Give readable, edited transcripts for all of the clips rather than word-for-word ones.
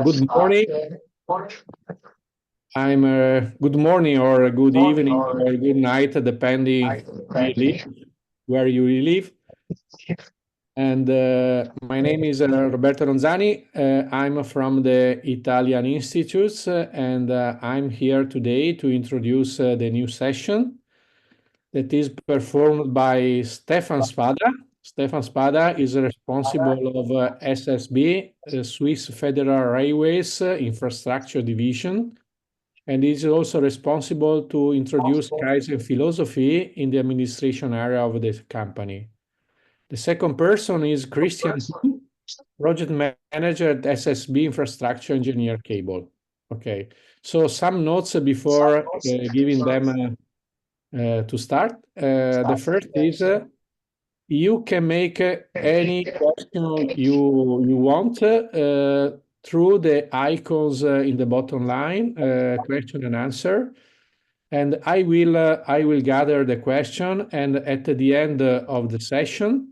Good morning. I'm good morning or good evening or good night, depending where you live. And my name is Roberto Ronzani. I'm from the Italian Institutes, and I'm here today to introduce the new session that is performed by Stephan Spada. Stephan Spada is responsible of SSB, Swiss Federal Railways Infrastructure Division, and is also responsible to introduce Kaizen philosophy in the administration area of the company. The second person is Christian, project manager at SSB Infrastructure Engineer Cable. Okay, so some notes before giving them to start. The first is you can make any question you want through the icons in the bottom line, question and answer. And I will gather the question, and at the end of the session,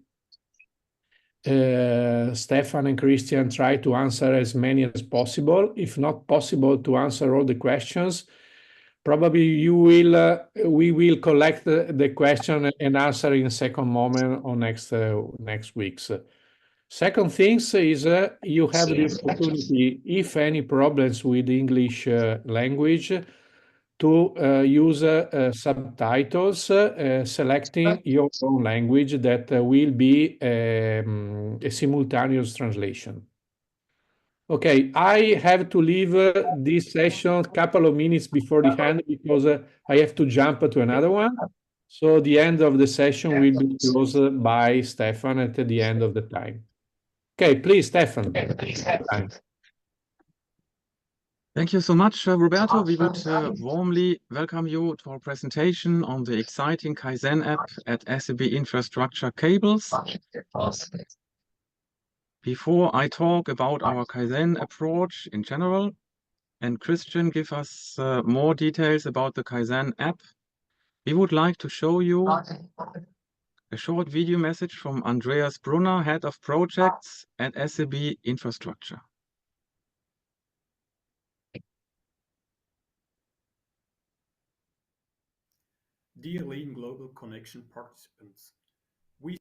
Stephan and Christian try to answer as many as possible. If not possible to answer all the questions, probably we will collect the question and answer in a second moment or next weeks. Second things is you have the opportunity, if any problems with English language, to use subtitles, selecting your own language that will be a simultaneous translation. Okay, I have to leave this session a couple of minutes before the end because I have to jump to another one. So the end of the session will be closed by Stephan at the end of the time. Okay, please, Stephan. Thank you so much, Roberto. We would warmly welcome you to our presentation on the exciting Kaizen app at SAB Infrastructure Cables. Before I talk about our Kaizen approach in general, and Christian give us more details about the Kaizen app, we would like to show you a short video message from Andreas Brunner, Head of Projects at SAB Infrastructure. Dear Lean Global Connection participants, we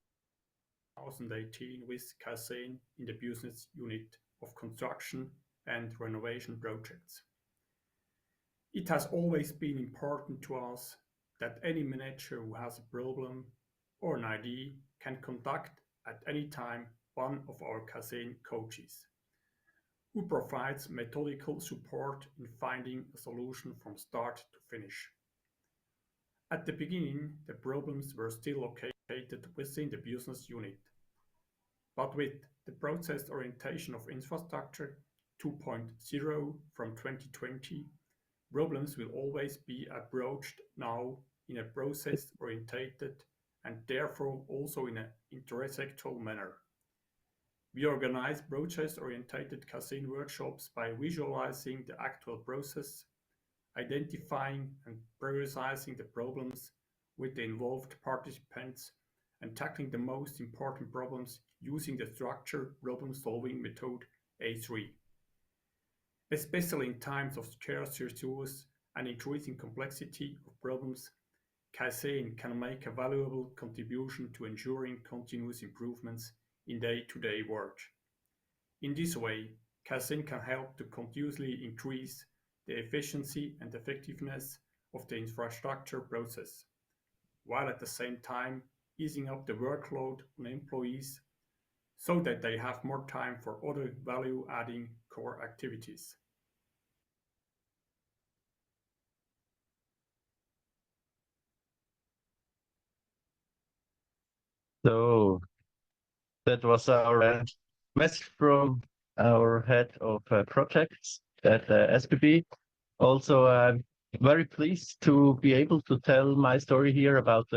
2018 with Kaizen in the business unit of construction and renovation projects. It has always been important to us that any manager who has a problem or an idea can contact at any time one of our Kaizen coaches, who provides methodical support in finding a solution from start to finish. At the beginning, the problems were still located within the business unit. But with the process orientation of infrastructure 2.0 from 2020, problems will always be approached now in a process-oriented and therefore also in an intersectoral manner. We organize process-oriented Kaizen workshops by visualizing the actual process, identifying and prioritizing the problems with the involved participants, and tackling the most important problems using the structured problem-solving method A3. Especially in times of scarce resources and increasing complexity of problems, Kaizen can make a valuable contribution to ensuring continuous improvements in day-to-day work. In this way, Kaizen can help to continuously increase the efficiency and effectiveness of the infrastructure process, while at the same time easing up the workload on employees so that they have more time for other value-adding core activities. So that was our message from our head of projects at SBB. Also, I'm very pleased to be able to tell my story here about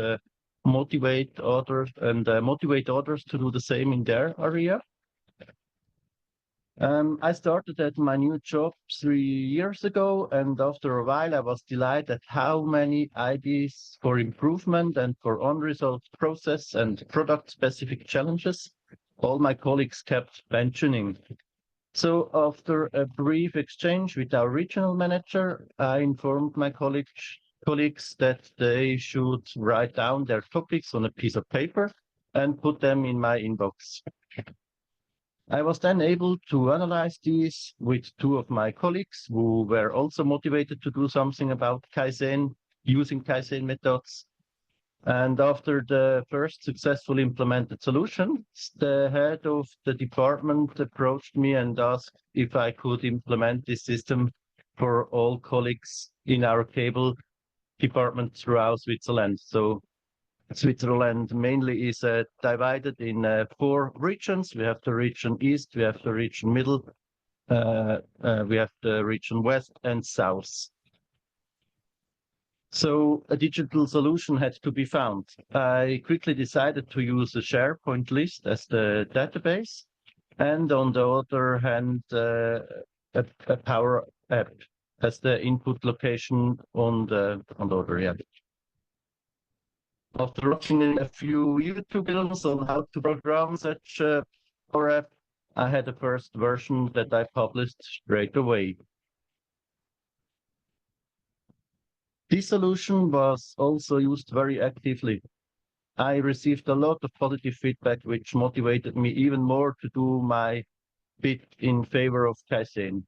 motivate others and motivate others to do the same in their area. I started at my new job 3 years ago, and after a while I was delighted at how many ideas for improvement and for unresolved process and product-specific challenges all my colleagues kept mentioning. So after a brief exchange with our regional manager, I informed my colleagues that they should write down their topics on a piece of paper and put them in my inbox. I was then able to analyze these with two of my colleagues who were also motivated to do something about Kaizen, using Kaizen methods. And after the first successfully implemented solution, the head of the department approached me and asked if I could implement this system for all colleagues in our cable department throughout Switzerland. So Switzerland mainly is divided in 4 regions. We have the region East, we have the region Middle, we have the region West and South. So a digital solution had to be found. I quickly decided to use a SharePoint list as the database, and on the other hand, a Power App as the input location on the other end. After watching a few YouTube videos on how to program such a Power App, I had a first version that I published straight away. This solution was also used very actively. I received a lot of positive feedback, which motivated me even more to do my bit in favor of Kaizen.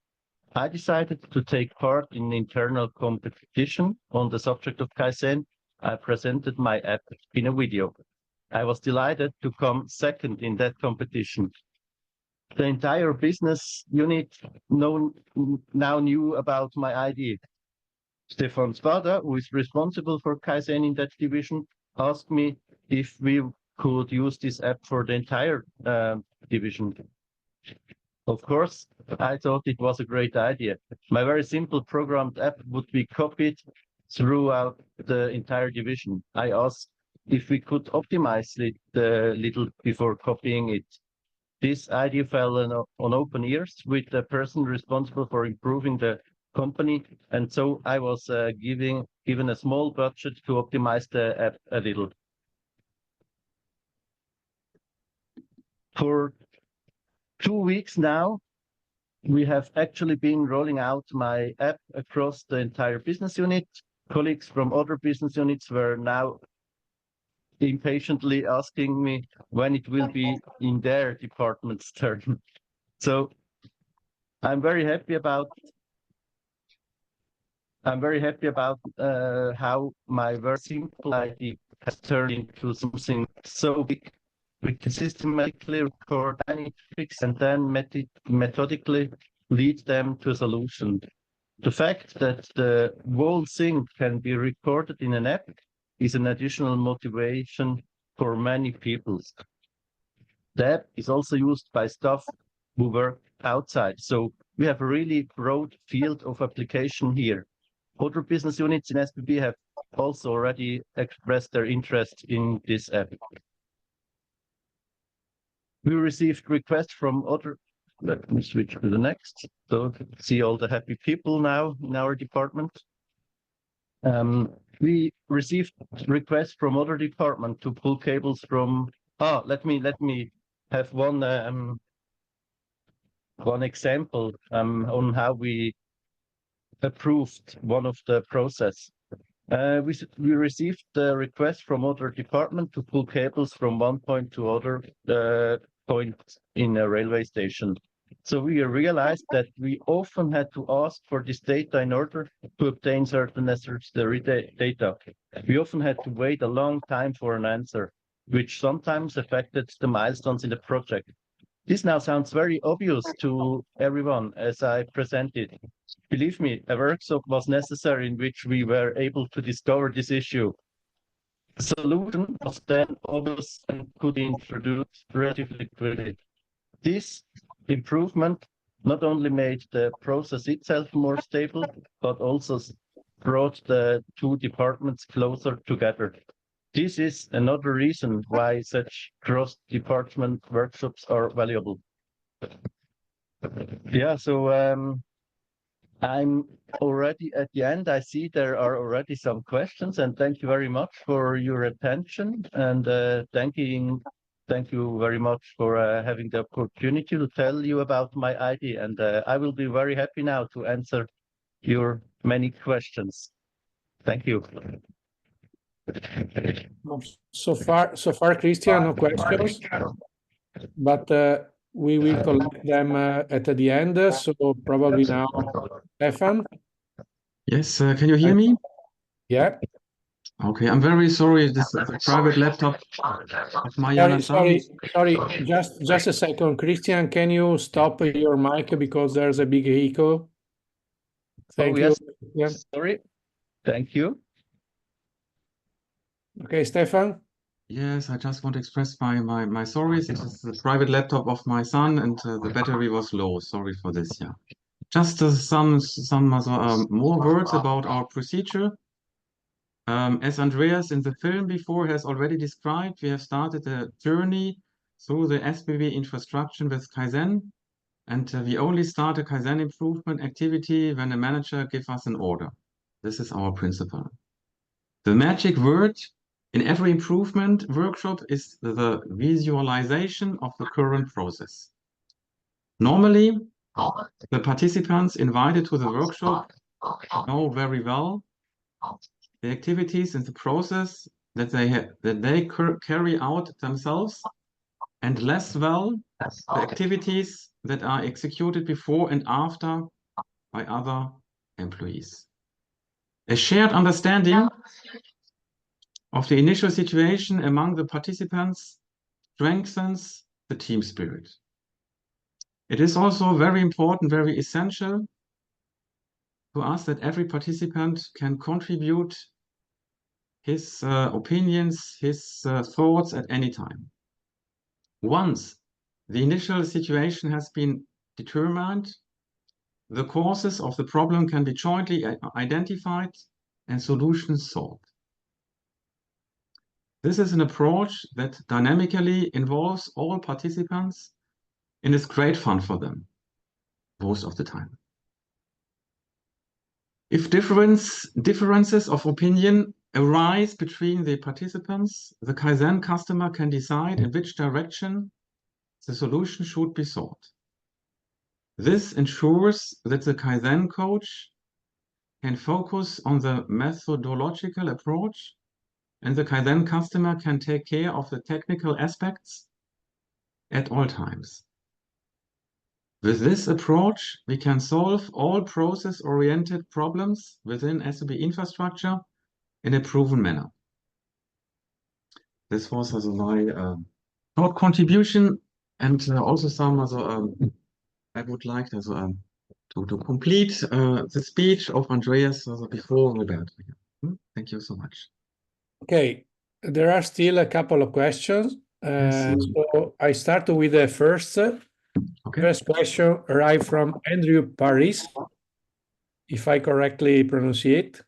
I decided to take part in internal competition on the subject of Kaizen. I presented my app in a video. I was delighted to come second in that competition. The entire business unit now knew about my idea. Stephan's father, who is responsible for Kaizen in that division, asked me if we could use this app for the entire division. Of course, I thought it was a great idea. My very simple programmed app would be copied throughout the entire division. I asked if we could optimize it a little before copying it. This idea fell on open ears with the person responsible for improving the company, and so I was given a small budget to optimize the app a little. For 2 weeks now, we have actually been rolling out my app across the entire business unit. Colleagues from other business units were now impatiently asking me when it will be in their department's turn. So I'm very happy about how my very simple idea has turned into something so big. We can systematically record any tricks and then methodically lead them to a solution. The fact that the whole thing can be recorded in an app is an additional motivation for many people. The app is also used by staff who work outside. So we have a really broad field of application here. Other business units in SBB have also already expressed their interest in this app. We received requests from other, let me switch to the next, so see all the happy people now in our department. We received requests from other departments to pull cables from, let me have one example on how we approved one of the process. We received the request from other department to pull cables from one point to other point in a railway station. So we realized that we often had to ask for this data in order to obtain certain necessary data. We often had to wait a long time for an answer, which sometimes affected the milestones in the project. This now sounds very obvious to everyone as I presented. Believe me, a workshop was necessary in which we were able to discover this issue. The solution was then obvious and could be introduced relatively quickly. This improvement not only made the process itself more stable, but also brought the two departments closer together. This is another reason why such cross-department workshops are valuable. Yeah, so I'm already at the end. I see there are already some questions, and thank you very much for your attention and thanking thank you very much for having the opportunity to tell you about my idea. And I will be very happy now to answer your many questions. Thank you. So far, Christian, no questions, but we will collect them at the end. So probably now, Stephan. Yes, can you hear me? Yeah. Okay, I'm very sorry. This is a private laptop of my younger son. Sorry. Just a second, Christian. Can you stop your mic because there's a big echo? Thank you. Yes. Yeah. Sorry. Thank you. Okay, Stephan. Yes, I just want to express my sorries. It is the private laptop of my son, and the battery was low. Sorry for this. Yeah, just some more words about our procedure. As Andreas in the film before has already described, we have started a journey through the SBB infrastructure with Kaizen, and we only start a Kaizen improvement activity when a manager gives us an order. This is our principle. The magic word in every improvement workshop is the visualization of the current process. Normally, the participants invited to the workshop know very well the activities in the process that they carry out themselves, and less well the activities that are executed before and after by other employees. A shared understanding of the initial situation among the participants strengthens the team spirit. It is also very important, very essential to us that every participant can contribute his opinions, his thoughts at any time. Once the initial situation has been determined, the causes of the problem can be jointly identified and solutions solved. This is an approach that dynamically involves all participants and is great fun for them most of the time. If differences of opinion arise between the participants, the Kaizen customer can decide in which direction the solution should be sought. This ensures that the Kaizen coach can focus on the methodological approach, and the Kaizen customer can take care of the technical aspects at all times. With this approach, we can solve all process-oriented problems within SAP infrastructure in a proven manner. This was also my short contribution, and also some I would like to complete the speech of Andreas before Roberto. Thank you so much. Okay, there are still a couple of questions. So I start with the first. Okay. First question arrived from Andrew Paris, if I correctly pronounce it.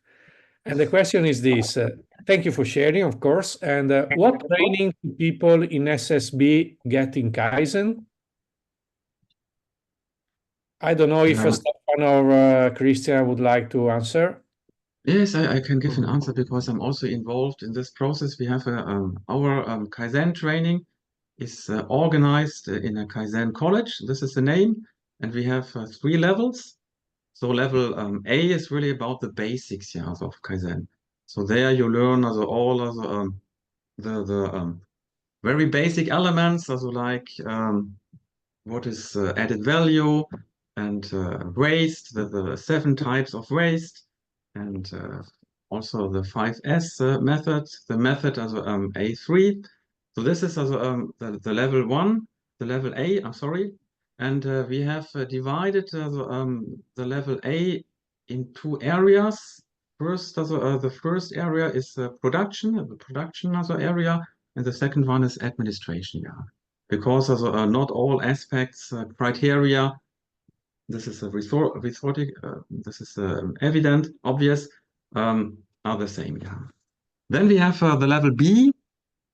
And the question is this. Thank you for sharing, of course. And what training do people in SSB get in Kaizen? I don't know if Stephan or Christian would like to answer. Yes, I can give an answer because I'm also involved in this process. We have our Kaizen training is organized in a Kaizen college. This is the name. And we have 3 levels. So level A is really about the basics of Kaizen. So there you learn all of the very basic elements, also like what is added value and waste, the 7 types of waste, and also the 5S method, the method as A3. So this is also the level 1, the level A, I'm sorry. And we have divided the level A in 2 areas. First, the first area is production, the production area, and the second one is administration. Because not all aspects, criteria, this is this is evident, obvious, are the same. Then we have the level B.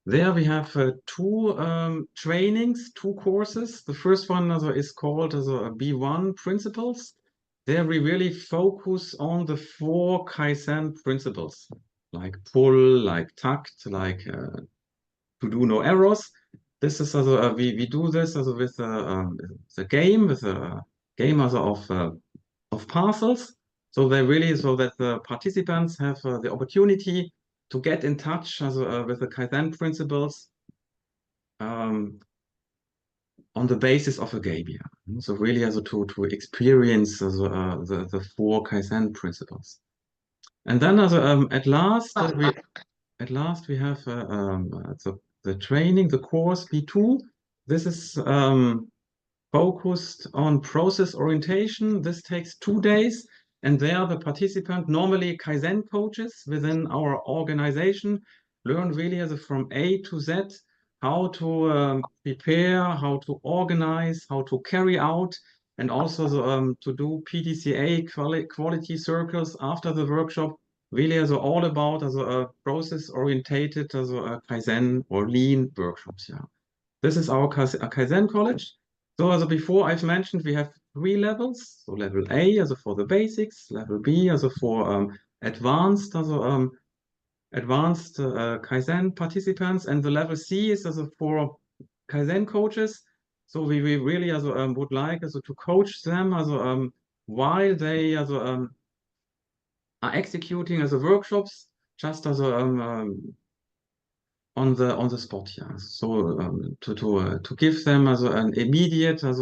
There we have 2 trainings, 2 courses. The first one is called B1 Principles. There we really focus on the 4 Kaizen principles, like pull, like takt, like to do no errors. this is also we do this also with the game also of parcels. So they really so that the participants have the opportunity to get in touch also with the Kaizen principles on the basis of a game. Yeah. So really also to experience also, the 4 Kaizen principles. And then also at last we have the training, the course B2. This is focused on process orientation. This takes 2 days, and there the participant, normally Kaizen coaches within our organization, learn really as from A to Z how to prepare, how to organize, how to carry out, and also to do PDCA quality circles after the workshop. Really as all about as a process orientated as a Kaizen or lean workshops. Yeah, this is our Kaizen college. So as before I've mentioned, we have 3 levels. So level A as for the basics, level B as for advanced Kaizen participants, and the level C is as for Kaizen coaches. So we really as would like as to coach them as while they as are executing as workshops, just as on the spot. Yeah. So to give them as an immediate as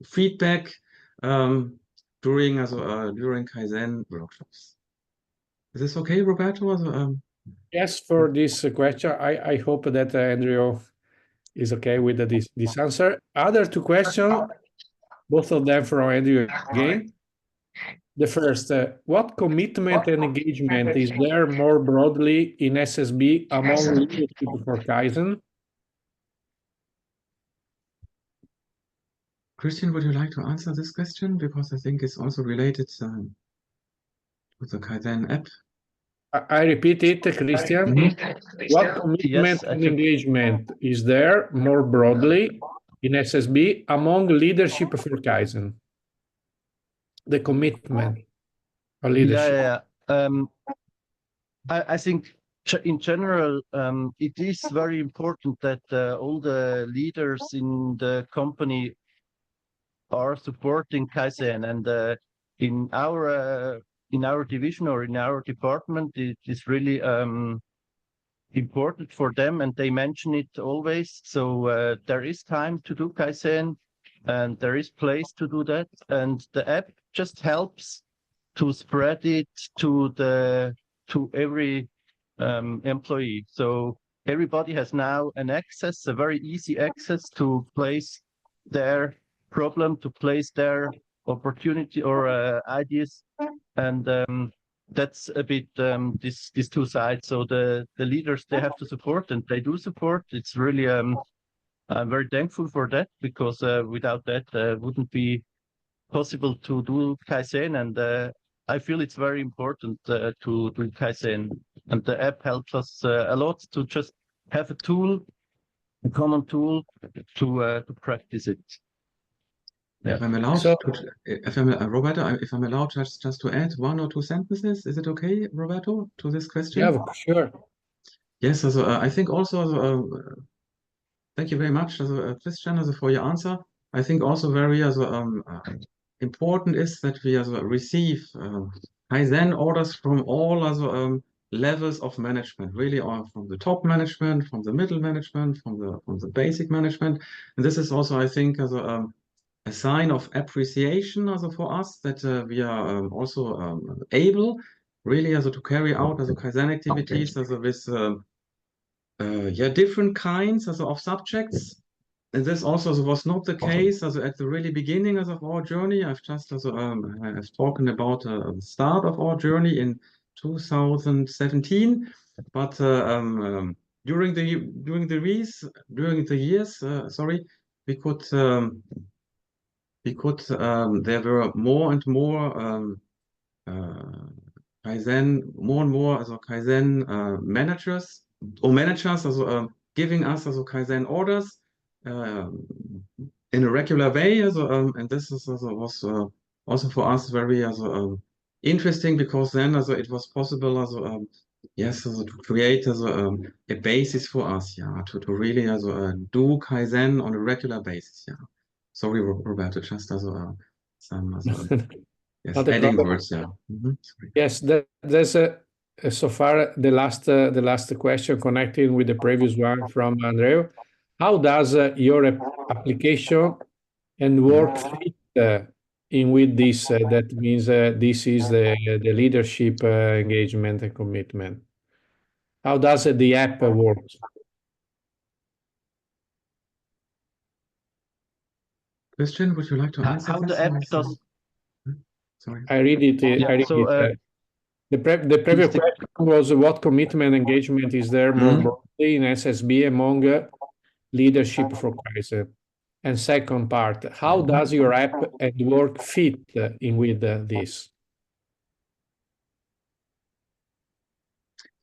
feedback during Kaizen workshops. Is this okay, Roberto? Yes, for this question, I hope that Andrew is okay with this answer. Other 2 questions, both of them from Andrew again. The first, what commitment and engagement is there more broadly in SSB among leadership for Kaizen? Christian, would you like to answer this question? Because I think it's also related to the Kaizen app. I repeat it, Christian. What commitment and engagement is there more broadly in SSB among leadership for Kaizen? The commitment or leadership. I think in general, it is very important that all the leaders in the company are supporting Kaizen, and in our division or in our department, it is really important for them, and they mention it always. So there is time to do Kaizen, and there is place to do that, and the app just helps to spread it to every employee. So everybody has now a very easy access to place their problem, to place their opportunity or ideas, and that's a bit these 2 sides. So the leaders, they have to support, and they do support. It's really I'm very thankful for that, because without that wouldn't be possible to do Kaizen, and I feel it's very important to do Kaizen, and the app helps us a lot to just have a tool, a common tool to practice it. Yeah. If I'm allowed, Roberto, if I'm allowed just to add 1 or 2 sentences, is it okay, Roberto, to this question? Yeah, sure. Yes, I think also thank you very much, Christian, for your answer. I think also very important is that we receive Kaizen orders from all levels of management, really, from the top management, from the middle management, from the basic management. And this is also, I think, a sign of appreciation also for us that we are also able really to carry out Kaizen activities with different kinds of subjects. And this also was not the case at the really beginning of our journey. I've just I've talked about the start of our journey in 2017, but during the years, there were more and more Kaizen managers giving us Kaizen orders in a regular way. And this was also for us very interesting, because then it was possible yes, also to create also, a basis for us, yeah, to really also do Kaizen on a regular basis, yeah. Sorry, Roberto, just also some also, yes, Not a adding problem. words, yeah. Sorry. Yes, there's so far the last question connecting with the previous one from Andreu. How does your application and work fit in with this? That means this is the leadership engagement and commitment. How does the app work? Christian, would you like to answer How this? the app does. Sorry. I read it. Yeah, I read so it. The previous the- question was what commitment engagement is there more broadly in SSB among leadership for Kaizen? And second part, how does your app and work fit in with this?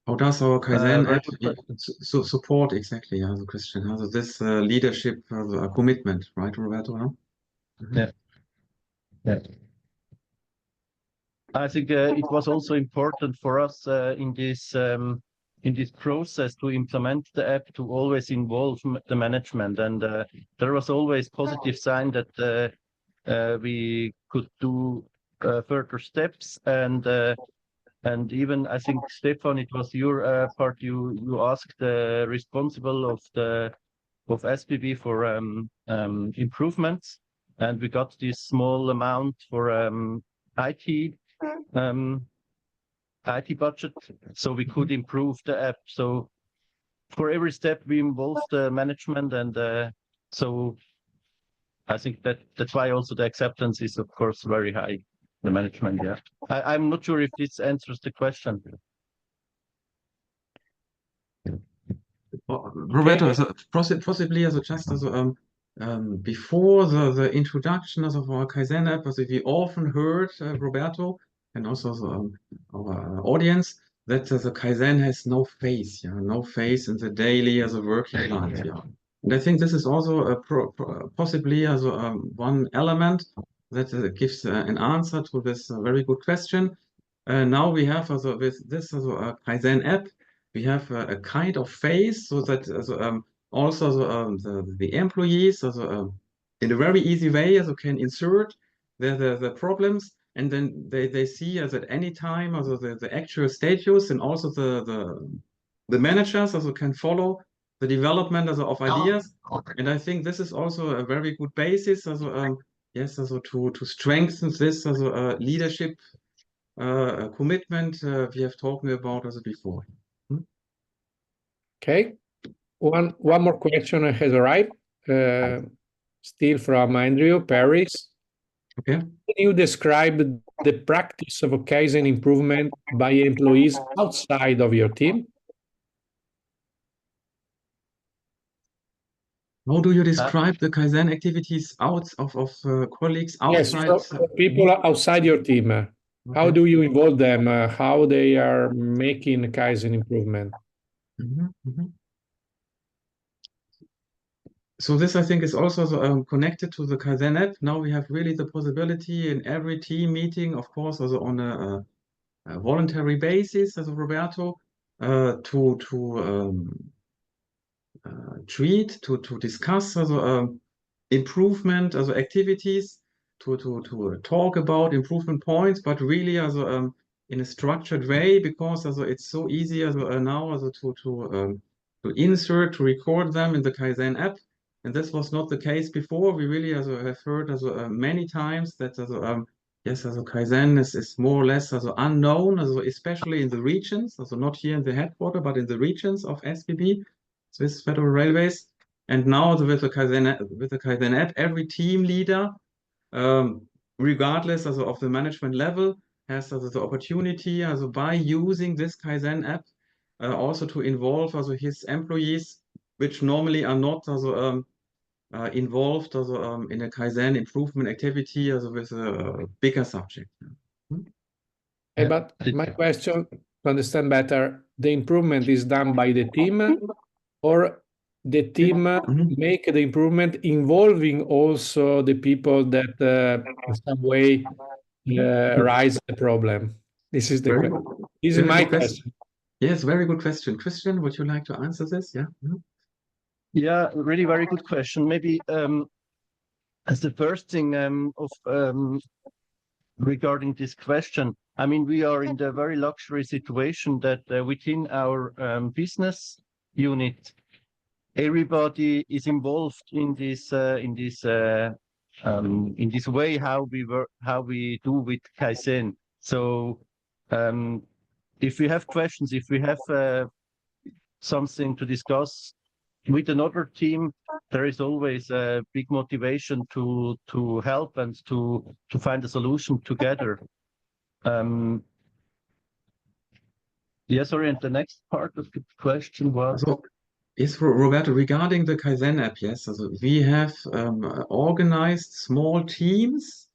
How does our Kaizen very app good question. support exactly, yeah, the Christian, also this leadership commitment, right, Roberto? Huh? Yeah. Yeah. I think it was also important for us in this process to implement the app to always involve the management, and there was always positive sign that we could do further steps, and even I think Stephan, it was your part. You asked the responsible of SBB for improvements, and we got this small amount for IT IT budget, so we could improve the app. So for every step we involved the management, and so I think that's why also the acceptance is of course very high. The management, yeah. I'm not sure if this answers the question. Roberto, so possibly also just also before the introduction of our Kaizen app, also we often heard Roberto and also our audience that the Kaizen has no face, yeah, no face in the daily as a working life, yeah. And I think this is also possibly as one element that gives an answer to this very good question. Now we have also with this Kaizen app, we have a kind of phase so that also the employees in a very easy way can insert the problems, and then they see at any time also the actual status, and also the managers also can follow the development of ideas. And I think this is also a very good basis also yes also to strengthen this also leadership commitment we have talked about also before. Okay. One more question has arrived, still from Andrew Paris. Okay. Can you describe the practice of Kaizen improvement by employees outside of your team? How do you describe the Kaizen activities out of colleagues outside? Yes, so people outside your team. How do you involve them? How they are making Kaizen improvement? So this, I think, is also connected to the Kaizen app. Now we have really the possibility in every team meeting, of course, also on a voluntary basis, as Roberto, to treat, to discuss also improvement, also activities, to talk about improvement points, but really also in a structured way, because also it's so easy also now also to insert, to record them in the Kaizen app. And this was not the case before. We really also have heard also many times that also yes, also Kaizen is more or less also unknown, also especially in the regions, also not here in the headquarters, but in the regions of SBB, Swiss Federal Railways. And now with the Kaizen app, every team leader, regardless also of the management level, has also the opportunity also by using this Kaizen app also to involve also his employees, which normally are not also involved also in a Kaizen improvement activity also with a bigger subject. Hey, but my question to understand better, the improvement is done by the team, or the team make the improvement involving also the people that in some way rise the problem? This is the question. This is my question. Yes, very good question. Christian, would you like to answer this? Yeah. Mhm. Yeah, really very good question. Maybe as the first thing regarding this question, I mean, we are in the very luxury situation that within our business unit, everybody is involved in this way how we do with Kaizen. So if we have questions, if we have something to discuss with another team, there is always a big motivation to help and to find a solution together. Yeah, sorry, and the next part of the question was? So, yes, Roberto, regarding the Kaizen app, yes, also we have organized small teams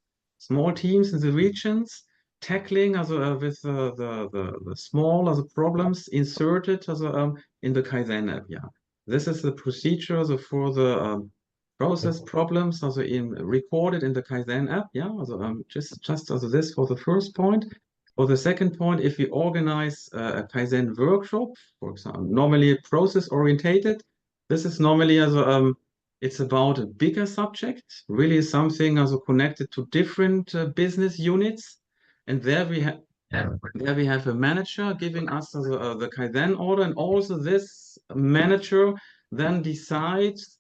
in the regions, tackling also with the small problems inserted also in the Kaizen app. Yeah, this is the procedure also for the process problems also recorded in the Kaizen app. Yeah, also just also this for the first point. For the second point, if we organize a Kaizen workshop, for example, normally process orientated, this is normally also it's about a bigger subject, really something also connected to different business units, and there we have a manager giving us the Kaizen order, and also this manager then decides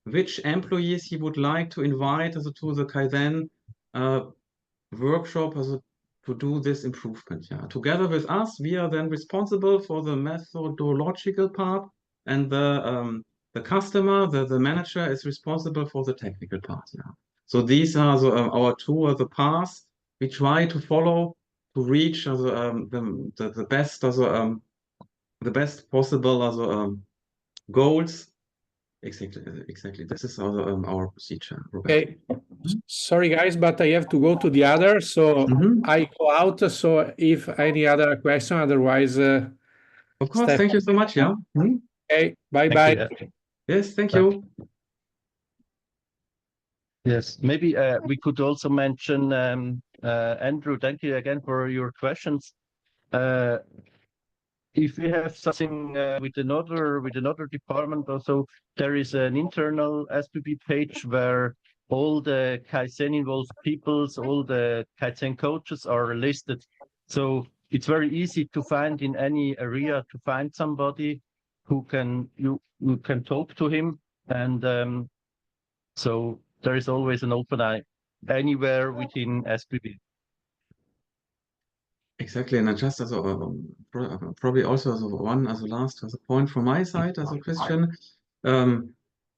which employees he would like to invite also to the Kaizen workshop also to do this improvement. Yeah, together with us, we are then responsible for the methodological part, and the customer, the manager, is responsible for the technical part. Yeah, so these are our two the paths we try to follow to reach the best the best possible goals. Exactly. This is our procedure, Roberto. Okay. Sorry, guys, but I have to go to the other, so I go out. So if any other question, otherwise, of course. Stephan. Thank you so much. Yeah. Okay. Bye. Yes. Thank you. Yes, maybe we could also mention Andrew. Thank you again for your questions. If we have something with another department, also there is an internal SPB page where all the Kaizen involved peoples, all the Kaizen coaches are listed. So it's very easy to find in any area to find somebody who you can talk to him, and so there is always an open eye anywhere within SPB. Exactly, and I just as probably also as one as a last as a point from my side as a Christian,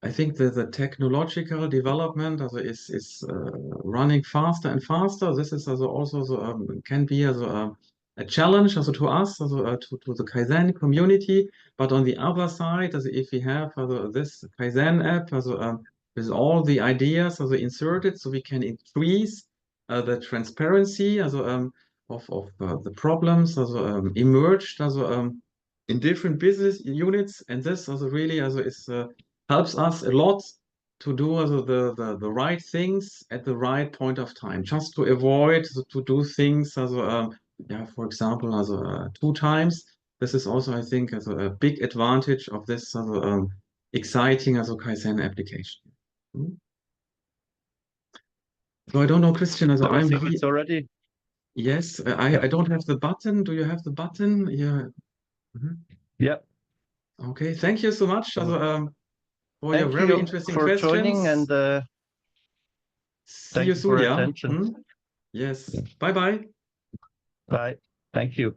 I think that the technological development is running faster and faster. This is also can be a challenge also to us to the Kaizen community. But on the other side, if we have this Kaizen app with all the ideas inserted, so we can increase the transparency of the problems emerged in different business units, and this really is helps us a lot to do the right things at the right point of time, just to avoid to do things for example two times. This is also, I think, a big advantage of this exciting Kaizen application. So I don't know, Christian, I think it's already. Yes, I don't have the button. Do you have the button? Yeah. Yeah. Okay. Thank you so much for your Thank very you interesting for questions. joining, and see thank you you for soon. Yeah. attention. Yes. Bye. Bye. Thank you.